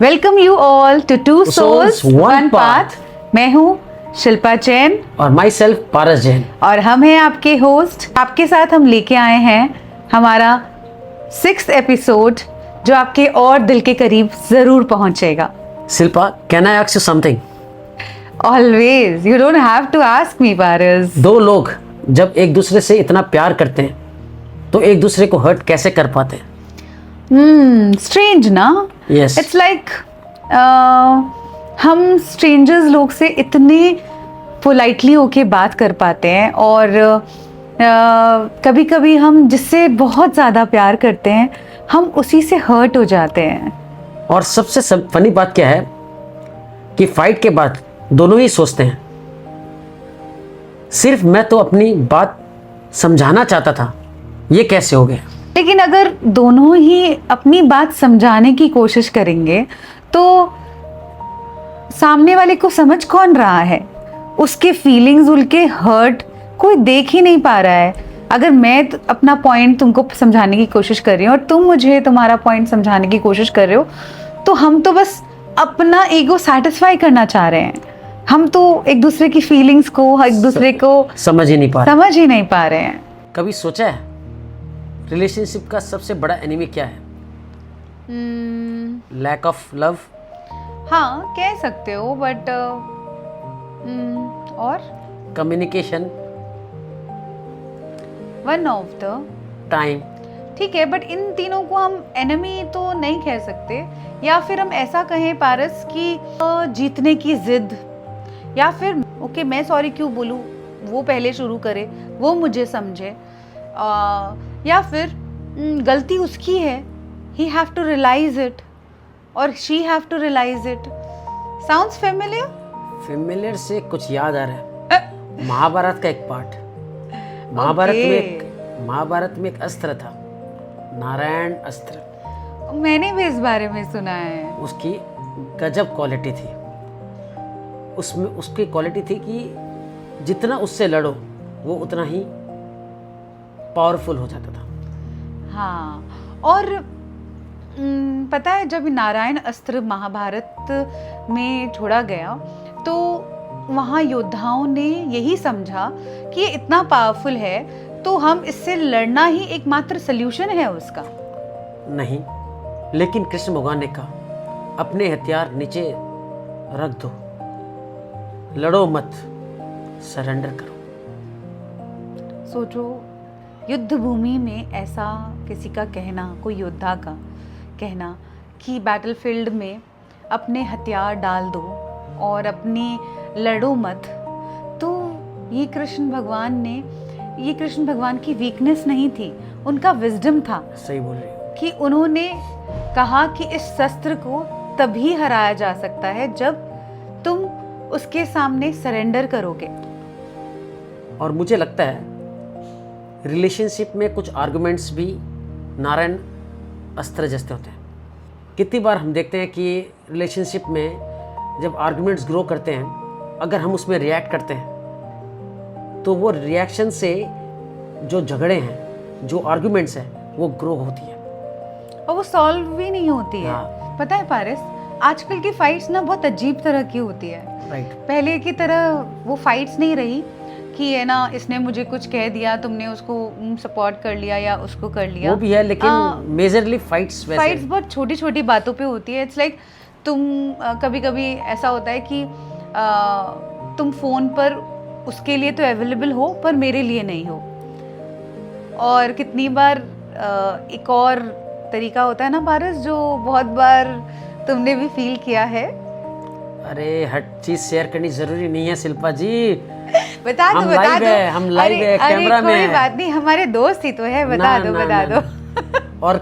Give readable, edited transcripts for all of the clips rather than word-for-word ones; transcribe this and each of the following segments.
Welcome you all to two souls one path. Path. मैं हूँ शिल्पा जैन और माई सेल्फ पारस जैन। और हम हैं आपके होस्ट। आपके साथ हम लेके आए हैं हमारा 6th एपिसोड जो आपके और दिल के करीब जरूर पहुंचेगा। Shilpa, can I ask you something? Always, you don't have to ask me Paras. दो लोग जब एक दूसरे से इतना प्यार करते हैं तो एक दूसरे को हर्ट कैसे कर पाते हैं? स्ट्रेंज ना? Yes. इट्स लाइक हम स्ट्रेंजर्स लोग से इतने पोलाइटली होके बात कर पाते हैं और कभी कभी हम जिससे बहुत ज़्यादा प्यार करते हैं हम उसी से हर्ट हो जाते हैं। और सबसे फनी बात क्या है कि फाइट के बाद दोनों ही सोचते हैं सिर्फ मैं तो अपनी बात समझाना चाहता था, ये कैसे हो गया? लेकिन अगर दोनों ही अपनी बात समझाने की कोशिश करेंगे तो सामने वाले को समझ कौन रहा है? उसके फीलिंग्स, उनके हर्ट कोई देख ही नहीं पा रहा है। अगर मैं अपना पॉइंट तुमको समझाने की कोशिश कर रही हूँ और तुम मुझे तुम्हारा पॉइंट समझाने की कोशिश कर रहे हो तो हम तो बस अपना ईगो सेटिस्फाई करना चाह रहे हैं। हम तो एक दूसरे की फीलिंग्स को, एक दूसरे को समझ ही नहीं पा रहे हैं। कभी सोचा है रिलेशनशिप का सबसे बड़ा एनिमी क्या है? Lack of love. हाँ, कह सकते हो, बट और communication. One of the time. ठीक है, बट इन तीनों को हम एनिमी तो नहीं कह सकते। या फिर हम ऐसा कहें पारस कि जीतने की जिद, या फिर ओके मैं सॉरी क्यों बोलूँ, वो पहले शुरू करे, वो मुझे समझे, या फिर गलती उसकी है, he have to realise it और she have to realise it. Sounds familiar? Familiar से कुछ याद आ रहा है महाभारत का एक पार्ट। महाभारत में एक अस्त्र था, नारायण अस्त्र। मैंने भी इस बारे में सुना है। उसकी गजब क्वालिटी थी। उसमें उसकी क्वालिटी थी कि जितना उससे लड़ो वो उतना ही पावरफुल हो जाता था। हाँ, और पता है जब नारायण अस्त्र महाभारत में छोड़ा गया तो वहाँ योद्धाओं ने यही समझा कि ये इतना पावरफुल है तो हम इससे लड़ना ही एकमात्र सल्यूशन है उसका। नहीं, लेकिन कृष्ण भगवान ने कहा अपने हथियार नीचे रख दो, लड़ो मत, सरेंडर करो। सोचो, युद्ध भूमि में ऐसा किसी का कहना, कोई योद्धा का कहना कि बैटलफील्ड में अपने हथियार डाल दो और अपनी लड़ो मत, तो ये कृष्ण भगवान की वीकनेस नहीं थी, उनका विजडम था। सही बोल रही हो कि उन्होंने कहा कि इस शस्त्र को तभी हराया जा सकता है जब तुम उसके सामने सरेंडर करोगे। और मुझे लगता है रिलेशनशिप में कुछ आर्गुमेंट्स भी नारायण अस्त्र जैसे होते हैं। कितनी बार हम देखते हैं कि रिलेशनशिप में जब आर्गुमेंट्स ग्रो करते हैं, अगर हम उसमें रिएक्ट करते हैं तो वो रिएक्शन से जो झगड़े हैं, जो आर्गुमेंट्स हैं, वो ग्रो होती है और वो सॉल्व भी नहीं होती है। हाँ। पता है पारस, आजकल की फाइट्स ना बहुत अजीब तरह की होती है। राइट। पहले की तरह वो फाइट्स नहीं रही कि है ना, इसने मुझे कुछ कह दिया, तुमने उसको सपोर्ट कर लिया या उसको कर लिया। वो भी है, लेकिन मेजरली फाइट्स बहुत छोटी छोटी बातों पे होती है। इट्स लाइक तुम कभी कभी ऐसा होता है कि तुम फोन पर उसके लिए तो अवेलेबल हो पर मेरे लिए नहीं हो। और कितनी बार एक और तरीका होता है ना पारस, जो बहुत बार तुमने भी फील किया है। अरे हर चीज शेयर करनी जरूरी नहीं है शिल्पा जी। बता दो। हम लाइव है, कैमरा में। कोई बात नहीं, हमारे दोस्त ही तो है। बता दो। और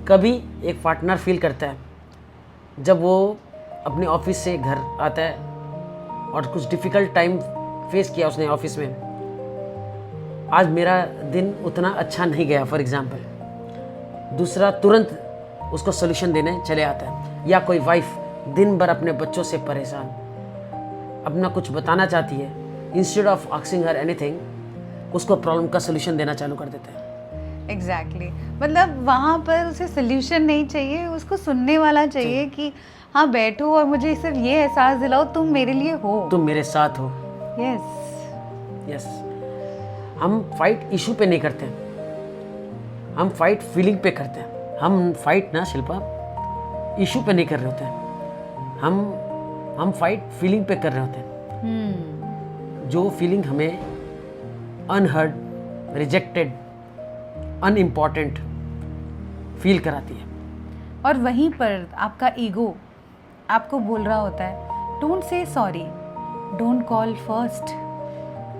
कभी एक पार्टनर फील करता है जब वो अपने ऑफिस से घर आता है और कुछ डिफिकल्ट टाइम फेस किया उसने ऑफिस में, आज मेरा दिन उतना अच्छा नहीं गया फॉर एग्जाम्पल, दूसरा तुरंत उसको सोल्यूशन देने चले आता है। या कोई वाइफ दिन भर अपने बच्चों से परेशान, अपना कुछ बताना चाहती है, instead of asking her anything उसको प्रॉब्लम का सोल्यूशन देना चालू कर देते हैं। एग्जैक्टली मतलब वहाँ पर उसे सोल्यूशन नहीं चाहिए, उसको सुनने वाला चाहिए कि हाँ बैठो और मुझे सिर्फ ये एहसास दिलाओ तुम मेरे लिए हो। तुम मेरे साथ हो। Yes yes. हम फाइट इशू पे नहीं करते, हम फाइट फीलिंग पे करते हैं। हम फाइट ना शिल्पा इशू पे नहीं कर रहे होते हैं, हम फाइट फीलिंग पे कर रहे होते हैं। जो फीलिंग हमें अनहर्ड, रिजेक्टेड, अनइम्पॉर्टेंट फील कराती है। और वहीं पर आपका ईगो आपको बोल रहा होता है don't say sorry, don't call first,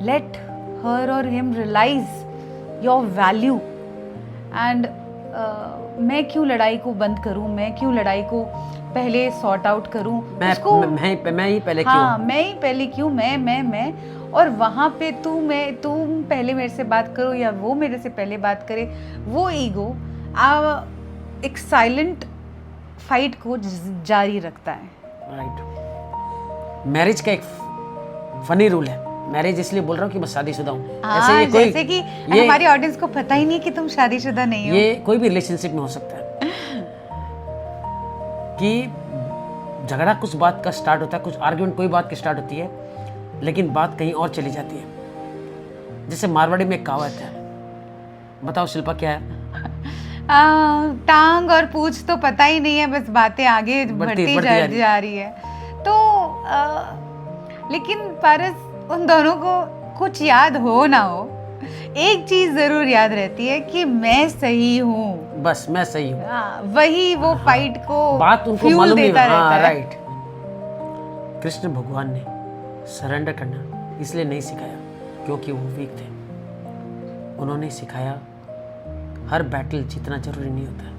let her और him realise your value and मैं क्यों लड़ाई को बंद करूं, मैं क्यों लड़ाई को पहले सॉर्ट आउट करूं, मैं ही पहले क्यों, हाँ मैं ही पहले क्यों, मैं और वहाँ पे तुम पहले मेरे से बात करो या वो मेरे से पहले बात करे। वो ईगो एक साइलेंट फाइट को जारी रखता है। राइट। मैरिज का एक फनी रूल है, मैरिज इसलिए बोल रहा हूँ कि मैं शादीशुदा हूँ। हाँ, जैसे कि हमारी ऑडियंस को पता ही नहीं कि तुम शादीशुदा नहीं हो। ये कोई भी रिलेशनशिप में हो सकता है कि झगड़ा कुछ बात का स्टार्ट होता है, कुछ आर्गुमेंट कोई बात की स्टार्ट होती है, लेकिन बात कहीं और चली जाती है। जैसे मारवाड़ी में एक कहावत है, बताओ शिल्पा क्या है? टांग और पूछ तो पता ही नहीं है, बस बातें आगे बढ़ती जा रही है। तो लेकिन पारस उन दोनों को कुछ याद हो ना हो, एक चीज जरूर याद रहती है कि मैं सही हूँ, बस मैं सही हूँ। वही वो फाइट को बात उनको मालूम नहीं। हाँ, राइट। कृष्ण भगवान ने सरेंडर करना इसलिए नहीं सिखाया क्योंकि वो वीक थे। उन्होंने सिखाया हर बैटल जीतना जरूरी नहीं होता है,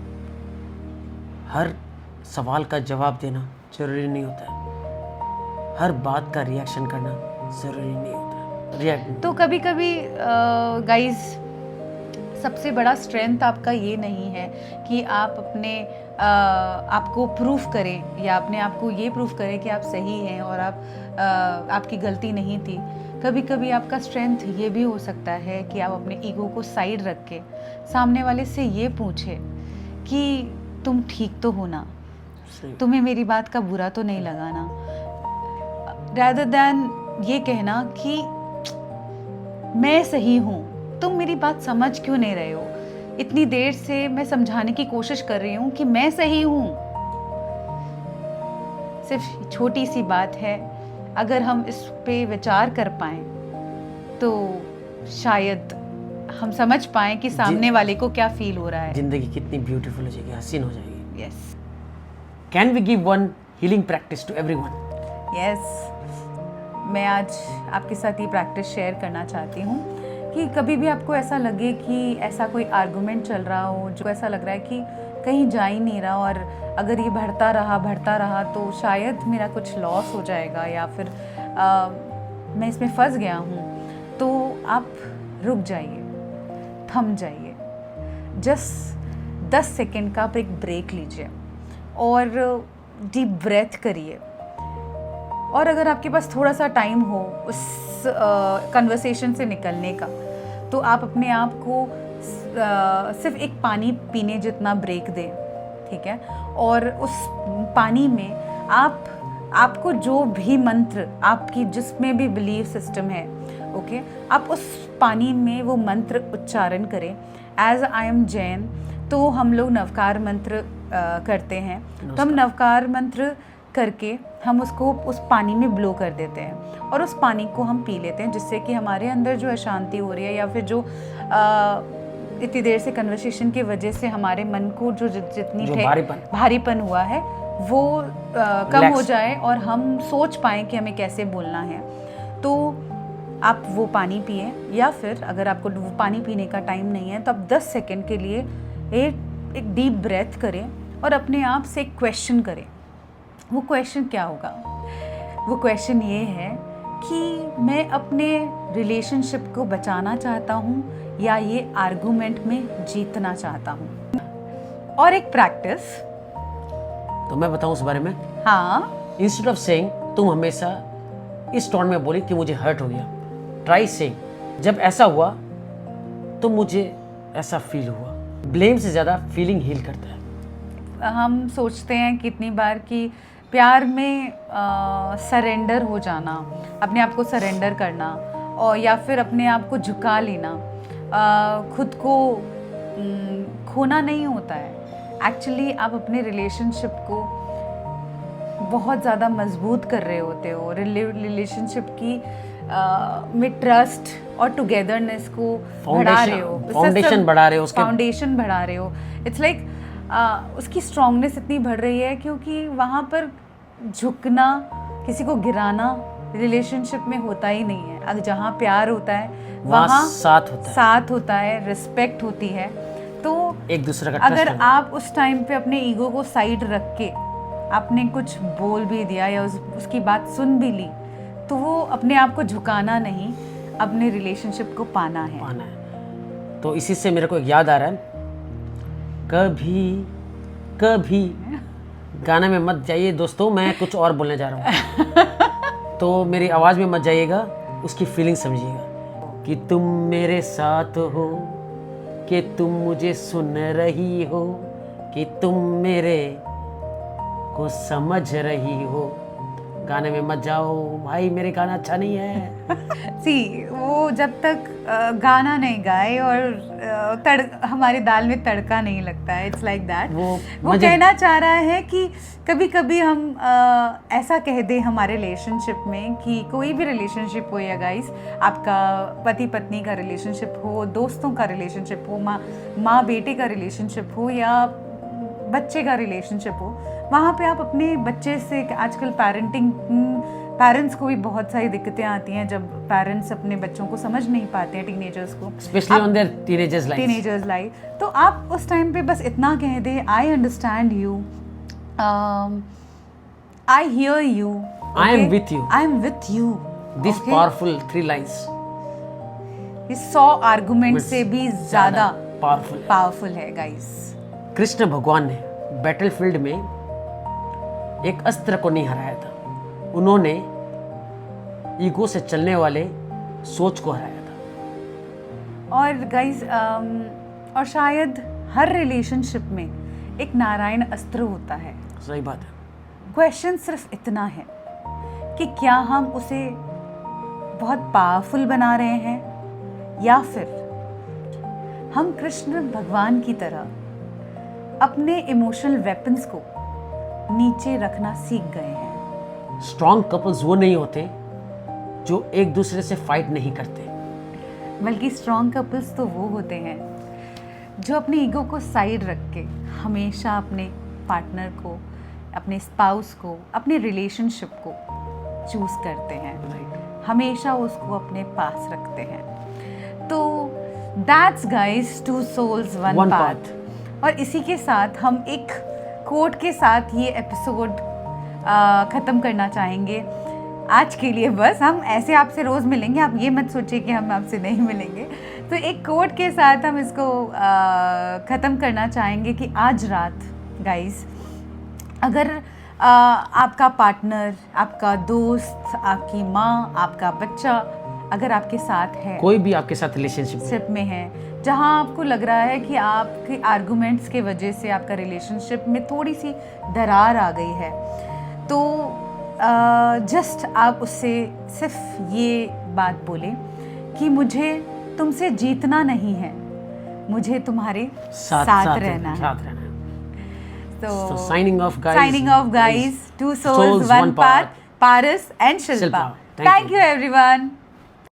हर सवाल का जवाब देना जरूरी नहीं होता है, हर बात का रिएक्शन करना जरूरी नहीं होता है। तो कभी कभी गाइस सबसे बड़ा स्ट्रेंथ आपका ये नहीं है कि आप अपने आपको प्रूफ करें या अपने आप को ये प्रूफ करें कि आप सही हैं और आपकी गलती नहीं थी। कभी कभी आपका स्ट्रेंथ ये भी हो सकता है कि आप अपने ईगो को साइड रख के सामने वाले से ये पूछे कि तुम ठीक तो हो ना, तुम्हें मेरी बात का बुरा तो नहीं लगा ना, rather than ये कहना कि मैं सही हूँ, तुम मेरी बात समझ क्यों नहीं रहे हो, इतनी देर से मैं समझाने की कोशिश कर रही हूँ कि मैं सही हूँ। सिर्फ छोटी सी बात है, अगर हम इस पे विचार कर पाएं तो शायद हम समझ पाएं कि सामने वाले को क्या फील हो रहा है। जिंदगी कितनी ब्यूटीफुल हो जाएगी, हसीन हो जाएगी। Yes. Can we give one healing practice to everyone? Yes, मैं आज आपके साथ ये प्रैक्टिस शेयर करना चाहती हूँ कि कभी भी आपको ऐसा लगे कि ऐसा कोई आर्गुमेंट चल रहा हो जो ऐसा लग रहा है कि कहीं जा ही नहीं रहा और अगर ये बढ़ता रहा तो शायद मेरा कुछ लॉस हो जाएगा या फिर मैं इसमें फंस गया हूँ, तो आप रुक जाइए, थम जाइए, जस्ट 10 सेकेंड का आप एक ब्रेक लीजिए और डीप ब्रेथ करिए। और अगर आपके पास थोड़ा सा टाइम हो उस कन्वर्सेशन से निकलने का, तो आप अपने आप को सिर्फ एक पानी पीने जितना ब्रेक दें, ठीक है? और उस पानी में आपको जो भी मंत्र आपकी जिसमें भी बिलीफ सिस्टम है, ओके, आप उस पानी में वो मंत्र उच्चारण करें। एज आई एम जैन, तो हम लोग नवकार मंत्र करते हैं, तो हम नवकार मंत्र करके हम उसको उस पानी में ब्लो कर देते हैं और उस पानी को हम पी लेते हैं, जिससे कि हमारे अंदर जो अशांति हो रही है या फिर जो इतनी देर से कन्वर्सेशन की वजह से हमारे मन को जो जितनी भारीपन हुआ है वो कम हो जाए और हम सोच पाएँ कि हमें कैसे बोलना है। तो आप वो पानी पिए, या फिर अगर आपको वो पानी पीने का टाइम नहीं है तो आप 10 सेकेंड के लिए एक डीप ब्रेथ करें और अपने आप से एक क्वेश्चन करें। वो क्वेश्चन क्या होगा? वो क्वेश्चन ये है कि मैं अपने रिलेशनशिप को बचाना चाहता हूँ या ये आर्गुमेंट में जीतना चाहता हूँ। और एक प्रैक्टिस तो मैं बताऊँ उस बारे में? हाँ। इंस्टेड ऑफ सेइंग, तुम हमेशा इस टोन में बोली कि मुझे हर्ट हो गया, ट्राई सेइंग जब ऐसा हुआ तो मुझे ऐसा फील हुआ। ब्लेम से ज़्यादा फीलिंग हील करता है। हम सोचते हैं कितनी बार कि प्यार में सरेंडर हो जाना, अपने आप को सरेंडर करना, और या फिर अपने आप को झुका लेना, खुद को खोना नहीं होता है। एक्चुअली आप अपने रिलेशनशिप को बहुत ज़्यादा मजबूत कर रहे होते हो, रिलेशनशिप की में ट्रस्ट और टुगेदरनेस को बढ़ा रहे हो, फाउंडेशन बढ़ा रहे हो, उसके फाउंडेशन बढ़ा रहे हो। इट्स लाइक उसकी स्ट्रांगनेस इतनी बढ़ रही है क्योंकि वहाँ पर झुकना, किसी को गिराना रिलेशनशिप में होता ही नहीं है। अगर जहाँ प्यार होता है वहाँ साथ होता है, रिस्पेक्ट होती है। तो एक दूसरे का अगर आप उस टाइम पे अपने ईगो को साइड रख के आपने कुछ बोल भी दिया या उसकी बात सुन भी ली, तो वो अपने आप को झुकाना नहीं, अपने रिलेशनशिप को पाना है। तो इसी से मेरे को एक याद आ रहा है, कभी कभी गाने में मत जाइए दोस्तों, मैं कुछ और बोलने जा रहा हूँ। तो मेरी आवाज़ में मत जाइएगा, उसकी फीलिंग समझिएगा कि तुम मेरे साथ हो, कि तुम मुझे सुन रही हो, कि तुम मेरे को समझ रही हो। गाने में मत जाओ भाई, मेरे गाना अच्छा नहीं है। सी वो जब तक गाना नहीं गाए और हमारे दाल में तड़का नहीं लगता है, इट्स लाइक दैट। वो कहना चाह रहा है कि कभी कभी हम ऐसा कह दें हमारे रिलेशनशिप में, कि कोई भी रिलेशनशिप हो या गाइस, आपका पति पत्नी का रिलेशनशिप हो, दोस्तों का रिलेशनशिप हो, माँ बेटे का रिलेशनशिप हो, या बच्चे का रिलेशनशिप हो, वहाँ पे आप अपने बच्चे से, आजकल पेरेंट्स को भी बहुत सारी दिक्कतें आती हैं जब पेरेंट्स अपने बच्चों को समझ नहीं पाते हैं, टीनेजर्स को, specially on their teenagers life. तो आप उस टाइम पे बस इतना कह दे, I understand you, I hear you, I am with you. This powerful 3 lines ये 100 आर्गुमेंट से भी ज्यादा पावरफुल है गाइस। कृष्ण भगवान ने बैटलफील्ड में एक अस्त्र को नहीं हराया था, उन्होंने ईगो से चलने वाले सोच को हराया था। और गाइस और शायद हर रिलेशनशिप में एक नारायण अस्त्र होता है। सही बात है। क्वेश्चन सिर्फ इतना है कि क्या हम उसे बहुत पावरफुल बना रहे हैं, या फिर हम कृष्ण भगवान की तरह अपने इमोशनल वेपन्स को नीचे रखना सीख गए हैं। स्ट्रॉन्ग कपल्स वो नहीं होते जो एक दूसरे से फाइट नहीं करते, बल्कि स्ट्रॉन्ग कपल्स तो वो होते हैं जो अपने ईगो को साइड रख के हमेशा अपने पार्टनर को, अपने स्पाउस को, अपने रिलेशनशिप को चूज करते हैं, हमेशा उसको अपने पास रखते हैं। तो दैट्स गाइस 2 souls 1 path। और इसी के साथ हम एक कोट के साथ ये एपिसोड ख़त्म करना चाहेंगे। आज के लिए बस, हम ऐसे आपसे रोज़ मिलेंगे, आप ये मत सोचिए कि हम आपसे नहीं मिलेंगे। तो एक कोट के साथ हम इसको ख़त्म करना चाहेंगे कि आज रात गाइस, अगर आपका पार्टनर, आपका दोस्त, आपकी माँ, आपका बच्चा अगर आपके साथ है, कोई भी आपके साथ रिलेशनशिप में है, जहाँ आपको लग रहा है कि आपके आर्गुमेंट्स के वजह से आपका रिलेशनशिप में थोड़ी सी दरार आ गई है, तो जस्ट आप उससे सिर्फ ये बात बोलें कि मुझे तुमसे जीतना नहीं है, मुझे तुम्हारे साथ रहना है। So signing off guys, 2 souls 1 path, Paris and Shilpa. Thank you everyone.